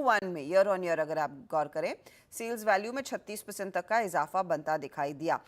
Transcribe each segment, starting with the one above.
Q1 में year on year अगर आप गौर करें, सेल्स वैल्यू में 36% तक का इजाफा बनता दिखाई दिया।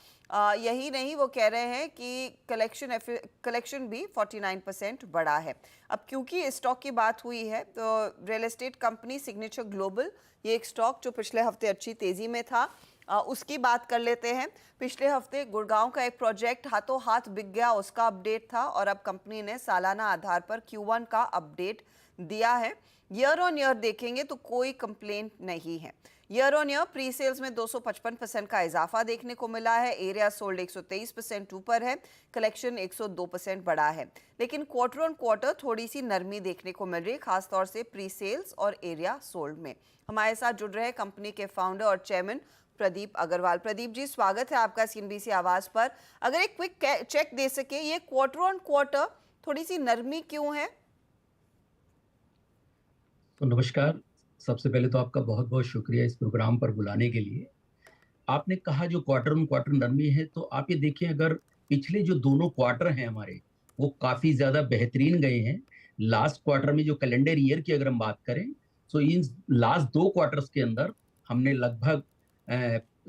यही नहीं, वो कह रहे हैं कि कलेक्शन भी 49% बढ़ा है। अब क्योंकि स्टॉक की बात हुई है, तो real estate company signature global, ये एक स्टॉक जो पिछले हफ्ते अच्छी तेजी में था, उसकी बात कर लेते हैं। पिछले हफ्ते गुड़गांव का एक प्रोजेक्ट हाथों हाथ बिक गया, उसका अपडेट था, और अब कंपनी ने सालाना आधार पर Q1 का अपडेट दिया है। ईयर ऑन ईयर देखेंगे तो कोई कंप्लेंट नहीं है। Year on year pre sales में 255% का इजाफा देखने को मिला है, एरिया सोल्ड 123% ऊपर है, कलेक्शन 102% बढ़ा है। लेकिन क्वार्टर ऑन क्वार्टर थोड़ी सी नरमी देखने को मिल रही है, खासतौर से प्री सेल्स और एरिया सोल्ड में। हमारे साथ जुड़ रहे कंपनी के फाउंडर और चेयरमैन प्रदीप अग्रवाल। प्रदीप जी, स्वागत है आपका CNBC आवाज पर। अगर एक क्विक चेक दे सके, ये क्वार्टर ऑन क्वार्टर थोड़ी सी नरमी क्यों है? तो नमस्कार। सबसे पहले तो आपका बहुत बहुत शुक्रिया इस प्रोग्राम पर बुलाने के लिए। आपने कहा जो क्वार्टर ऑन क्वार्टर नरमी है, तो आप ये देखें, अगर पिछले जो दोनों क्वार्टर हैं हमारे, वो काफी ज्यादा बेहतरीन गए हैं। लास्ट क्वार्टर में जो कैलेंडर ईयर की अगर हम बात करें, तो इन लास्ट दो क्वार्टर्स के अंदर हमने लगभग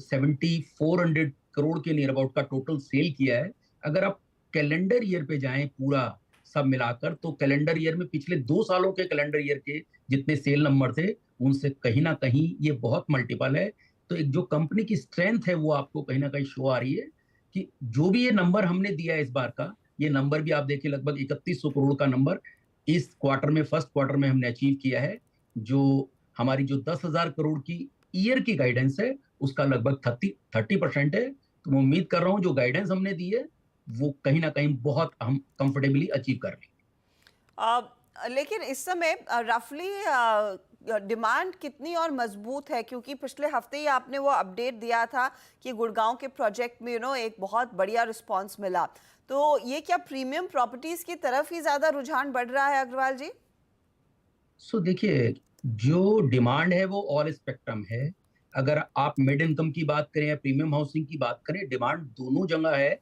7400 करोड़ के नियर अबाउट का टोटल सेल किया है। अगर आप कैलेंडर ईयर पे जाएं पूरा सब मिलाकर, तो कैलेंडर ईयर में पिछले 2 सालों के कैलेंडर ईयर के जितने सेल नंबर थे, उनसे कहीं ना कहीं ये बहुत मल्टीपल है। तो एक जो कंपनी की स्ट्रेंथ है वो आपको कहीं ना कहीं शो आ रही है कि जो भी ये नंबर हमने दिया है इस बार का, ये नंबर भी आप देखिए, लगभग 3100 करोड़ का नंबर इस क्वार्टर में, फर्स्ट क्वार्टर में हमने अचीव किया है। जो हमारी जो 10,000 करोड़ की ईयर की गाइडेंस है, उसका लगभग 30% है। तो मैं उम्मीद कर रहा हूँ जो गाइडेंस हमने दी है वो कहीं ना कहीं बहुत हम कंफर्टेबली अचीव कर लेंगे। लेकिन इस समय रफली डिमांड कितनी और मजबूत है? क्योंकि पिछले हफ्ते ही आपने वो अपडेट दिया था कि गुड़गांव के प्रोजेक्ट में एक बहुत बढ़िया रिस्पांस मिला। तो ये क्या प्रीमियम प्रॉपर्टीज की तरफ ही ज्यादा रुझान बढ़ रहा है अग्रवाल जी? देखिए, जो डिमांड है वो ऑल स्पेक्ट्रम है। अगर आप मिड इनकम की बात करें या प्रीमियम हाउसिंग की बात करें, डिमांड दोनों जगह है।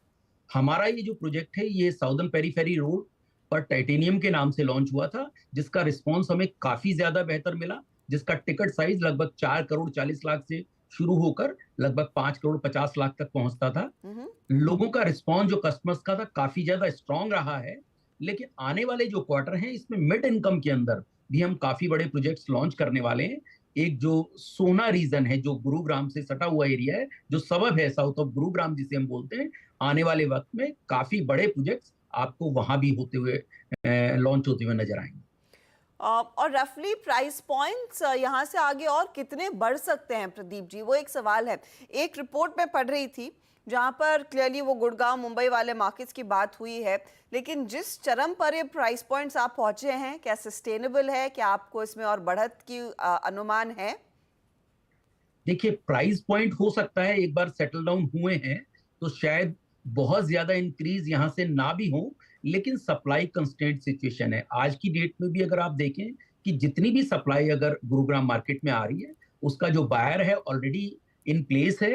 हमारा ये जो प्रोजेक्ट है, ये साउदर्न पेरीफेरी रोड पर टाइटेनियम के नाम से लॉन्च हुआ था, जिसका रिस्पांस हमें काफी ज्यादा बेहतर मिला। जिसका टिकट साइज लगभग 4 करोड़ 40 लाख से शुरू होकर लगभग 5 करोड़ 50 लाख तक पहुंचता था। हम्म। लोगों का रिस्पांस जो कस्टमर्स का था, काफी ज्यादा स्ट्रांग रहा है। लेकिन आने वाले जो क्वार्टर हैं, इसमें मिड इनकम के अंदर भी हम काफी बड़े प्रोजेक्ट्स लॉन्च करने वाले हैं। एक जो सोना रीजन है, जो गुरुग्राम से सटा हुआ एरिया है, जो सबब है साउथ ऑफ गुरुग्राम जिसे हम बोलते हैं, आने वाले वक्त में काफी बड़े प्रोजेक्ट्स आपको वहां भी होते हुए लॉन्च होते हुए नजर आएंगे। और रफली प्राइस पॉइंट्स यहाँ से आगे और कितने बढ़ सकते हैं प्रदीप जी? वो एक सवाल है। एक रिपोर्ट में पढ़ रही थी जहाँ पर क्लियरली वो गुड़गांव मुंबई वाले मार्केट्स की बात हुई है, लेकिन जिस चरम पर ये प्राइस पॉइंट्स आप पहुंचे हैं, क्या सस्टेनेबल है? क्या आपको इसमें और बढ़त की अनुमान है? देखिए, प्राइस पॉइंट हो सकता है एक बार सेटल डाउन हुए हैं तो शायद बहुत ज्यादा इंक्रीज यहां से ना भी हो। लेकिन सप्लाई कंस्ट्रेंट सिचुएशन है आज की डेट में भी। अगर आप देखें कि जितनी भी सप्लाई अगर गुरुग्राम मार्केट में आ रही है, उसका जो बायर है ऑलरेडी इन प्लेस है।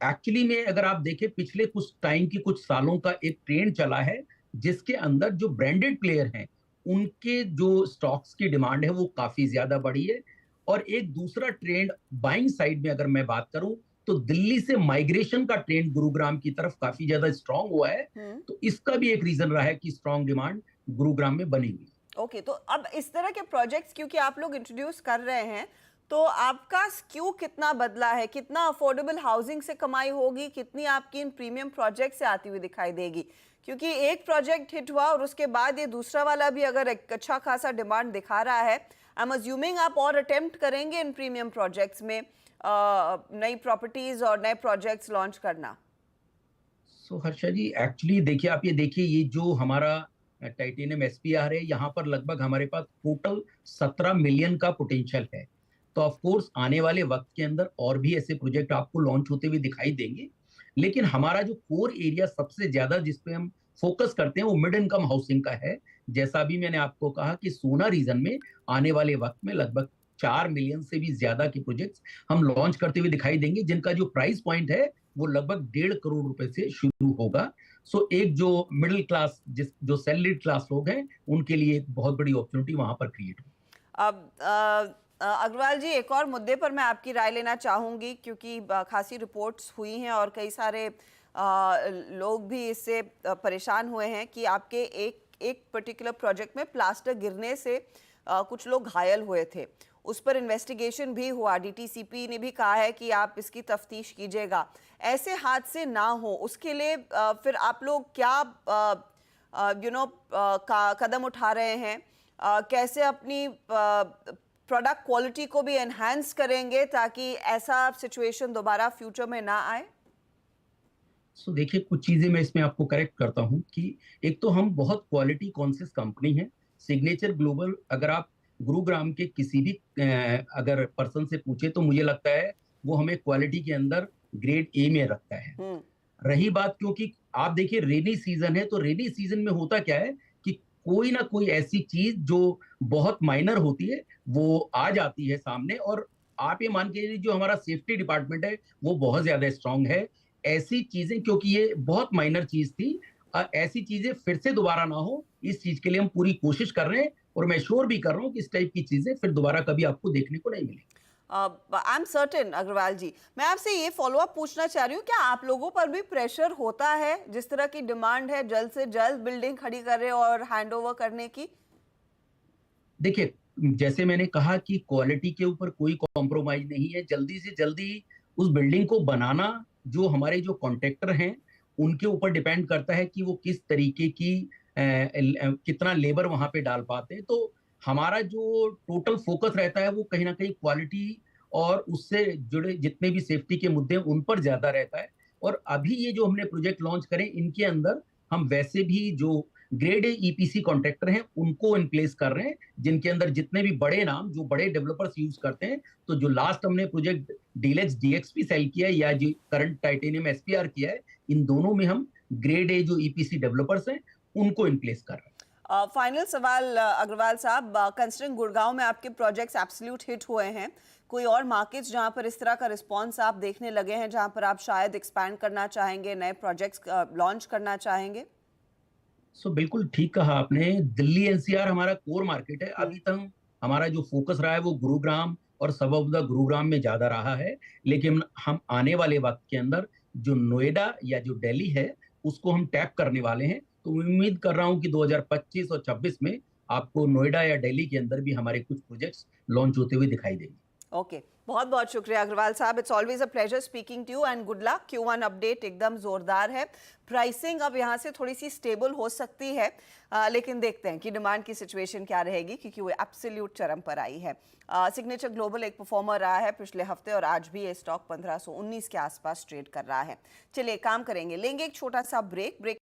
एक्चुअली में अगर आप देखें, पिछले कुछ टाइम की, कुछ सालों का एक ट्रेंड चला है, जिसके अंदर जो ब्रांडेड प्लेयर हैं, उनके जो स्टॉक्स की डिमांड है वो काफी ज्यादा बढ़ी है। और एक दूसरा ट्रेंड बाइंग साइड में अगर मैं बात करूं, तो दिल्ली से माइग्रेशन का ट्रेंड गुरुग्राम की तरफ काफी ज्यादा स्ट्रांग हुआ है। हम्म। तो इसका भी एक रीजन रहा है कि स्ट्रांग डिमांड गुरुग्राम में बनी हुई है। ओके, तो अब इस तरह के प्रोजेक्ट्स क्योंकि आप लोग इंट्रोड्यूस कर रहे हैं, तो आपका स्क्यू कितना बदला है? कितना अफोर्डेबल हाउसिंग से कमाई होगी, कितनी आपकी इन प्रीमियम प्रोजेक्ट से आती हुई दिखाई देगी? क्योंकि एक प्रोजेक्ट हिट हुआ और उसके बाद ये दूसरा वाला भी अगर एक अच्छा खासा डिमांड दिखा रहा है, आई एम अज्यूमिंग आप और अटेम्प्ट करेंगे इन प्रीमियम प्रोजेक्ट्स में नई प्रॉपर्टीज और नए प्रोजेक्ट्स लॉन्च करना। हर्षा जी, एक्चुअली देखिए, आप ये देखिए, ये जो हमारा टाइटेनियम एसपीआर है, यहाँ पर लगभग हमारे पास टोटल 17 मिलियन का पोटेंशियल है। तो ऑफ कोर्स आने वाले वक्त के अंदर और भी ऐसे प्रोजेक्ट आपको लॉन्च होते हुए दिखाई देंगे। लेकिन हमारा जो कोर एरिया सबसे ज्यादा जिस पे हम फोकस करते हैं, वो मिड इनकम हाउसिंग का है। जैसा अभी मैंने आपको कहा कि सोना रीजन में आने वाले वक्त में लगभग 4 मिलियन से भी ज्यादा के प्रोजेक्ट्स हम लॉन्च करते हुए दिखाई देंगे, जिनका जो प्राइस पॉइंट है वो लगभग 1.5 करोड़ रुपए से शुरू होगा। एक जो मिडिल क्लास, जिस जो सैलरीड क्लास लोग हैं, उनके लिए एक बहुत बड़ी अपॉर्चुनिटी वहां पर क्रिएट होगी। अब अग्रवाल जी, एक और मुद्दे पर मैं आपकी राय लेना चाहूँगी, क्योंकि खासी रिपोर्ट्स हुई हैं और कई सारे लोग भी इससे परेशान हुए हैं कि आपके एक एक पर्टिकुलर प्रोजेक्ट में प्लास्टर गिरने से कुछ लोग घायल हुए थे। उस पर इन्वेस्टिगेशन भी हुआ, डीटीसीपी ने भी कहा है कि आप इसकी तफ्तीश कीजिएगा। ऐसे हादसे ना हो उसके लिए फिर आप लोग क्या कदम उठा रहे हैं? कैसे अपनी प्रोडक्ट क्वालिटी को भी एनहांस करेंगे ताकि ऐसा सिचुएशन दोबारा फ्यूचर में ना आए? सो देखिए, कुछ चीजें मैं इसमें आपको करेक्ट करता हूं कि एक तो हम बहुत क्वालिटी कॉन्शियस कंपनी है। सिग्नेचर ग्लोबल, अगर आप गुरुग्राम के किसी भी अगर पर्सन से पूछे तो मुझे लगता है वो हमें क्वालिटी के अंदर ग्रेड ए में रखता है। हम्म। रही बात, क्योंकि आप देखिए रेनी सीजन है, तो रेनी सीजन में होता क्या है कि कोई ना कोई ऐसी चीज जो बहुत माइनर होती है वो आ जाती है सामने। और आप ये मान के चलिए जो हमारा सेफ्टी डिपार्टमेंट है वो बहुत ज्यादा स्ट्रांग है। ऐसी चीजें, क्योंकि ये बहुत माइनर चीज थी, ऐसी चीजें फिर से दोबारा ना हो, इस चीज के लिए हम पूरी कोशिश कर रहे हैं। और मैं श्योर भी कर रहा हूँ कि इस टाइप की चीजें फिर दोबारा कभी आपको देखने को नहीं मिलेंगी। आई एम सर्टेन अग्रवाल जी, मैं आपसे ये फॉलो अप पूछना चाह रही हूँ, क्या आप लोगों पर भी प्रेशर होता है, जिस तरह की डिमांड है जल्द से जल्द बिल्डिंग खड़ी करे और हैंड ओवर करने की? देखिए, जैसे मैंने कहा कि क्वालिटी के ऊपर कोई कॉम्प्रोमाइज नहीं है। जल्दी से जल्दी उस बिल्डिंग को बनाना जो हमारे जो कॉन्ट्रैक्टर हैं उनके ऊपर डिपेंड करता है कि वो किस तरीके की कितना लेबर वहां पे डाल पाते हैं। तो हमारा जो टोटल फोकस रहता है वो कहीं ना कहीं क्वालिटी और उससे जुड़े जितने भी सेफ्टी के मुद्दे हैं उन पर ज्यादा रहता है। और अभी ये जो हमने प्रोजेक्ट लॉन्च करे इनके अंदर हम वैसे भी जो ग्रेड ए ईपीसी कॉन्ट्रैक्टर हैं उनको इन प्लेस कर रहे हैं, जिनके अंदर जितने भी बड़े नाम जो बड़े डेवलपर्स यूज करते हैं। तो जो लास्ट हमने प्रोजेक्ट डीलक्स डीएक्सपी सेल किया है या जो करंट टाइटेनियम एसपीआर किया है, इन दोनों में हम ग्रेड ए जो ईपीसी डेवलपर्स हैं उनको इन प्लेस कर रहे हैं। फाइनल सवाल अग्रवाल साहब, कंसिडरिंग गुड़गांव में आपके प्रोजेक्ट्स एब्सोल्यूट हिट हुए हैं, कोई और मार्केट्स जहां पर इस तरह का रिस्पांस आप देखने लगे हैं, जहां पर आप शायद एक्सपैंड करना चाहेंगे, नए प्रोजेक्ट्स लॉन्च करना चाहेंगे? बिल्कुल ठीक कहा आपने। दिल्ली एनसीआर हमारा कोर मार्केट है। अभी तक हमारा जो फोकस रहा है वो गुरुग्राम और सब ऑफ द गुरुग्राम में ज्यादा रहा है। लेकिन हम आने वाले वक्त के अंदर जो नोएडा या जो दिल्ली है उसको हम टैप करने वाले हैं। तो उम्मीद कर रहा हूं कि 2025 और 26 में आपको नोएडा या दिल्ली के अंदर भी हमारे कुछ प्रोजेक्ट्स लॉन्च होते हुए दिखाई देंगे। ओके, बहुत बहुत शुक्रिया अग्रवाल साहब, it's always a pleasure speaking to you and good luck. Q1 update एकदम जोरदार है, प्राइसिंग अब यहाँ से थोड़ी सी स्टेबल हो सकती है, लेकिन देखते हैं कि डिमांड की सिचुएशन क्या रहेगी, क्योंकि वो एब्सोल्यूट चरम पर आई है। सिग्नेचर ग्लोबल एक परफॉर्मर रहा है पिछले हफ्ते और आज भी ये स्टॉक 1519 के आसपास ट्रेड कर रहा है। चलिए काम करेंगे, लेंगे एक छोटा सा ब्रेक।